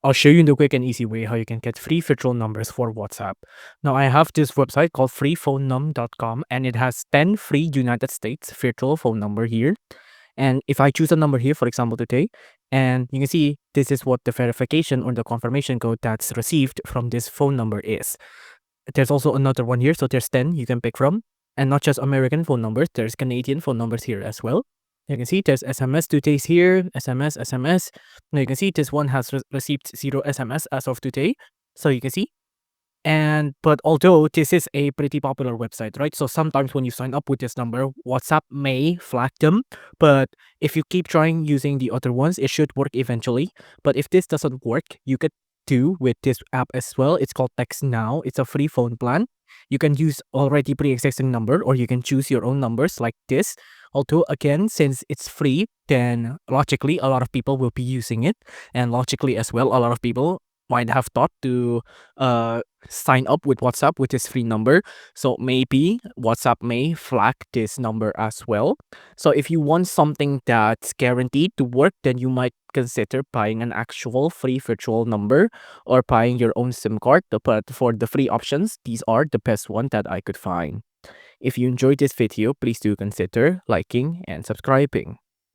I'll show you in the quick and easy way how you can get free virtual numbers for WhatsApp. Now, I have this website called freephonenum.com, and it has 10 free United States virtual phone number here. And if I choose a number here, for example, today, and you can see this is what the verification or the confirmation code that's received from this phone number is. There's also another one here, so there's 10 you can pick from. And not just American phone numbers, there's Canadian phone numbers here as well. You can see there's SMS today's here, SMS, SMS. Now you can see this one has received 0 SMS as of today. So you can see. And but although this is a pretty popular website, right? So sometimes when you sign up with this number, WhatsApp may flag them. But if you keep trying using the other ones, it should work eventually. But if this doesn't work, you could do with this app as well. It's called TextNow. It's a free phone plan. You can use already pre-existing number, or you can choose your own numbers like this. Although again, since it's free, then logically a lot of people will be using it, and logically as well, a lot of people might have thought to sign up with WhatsApp with this free number. So maybe WhatsApp may flag this number as well. So if you want something that's guaranteed to work, then you might consider buying an actual free virtual number or buying your own SIM card. But for the free options, these are the best one that I could find. If you enjoyed this video, please do consider liking and subscribing.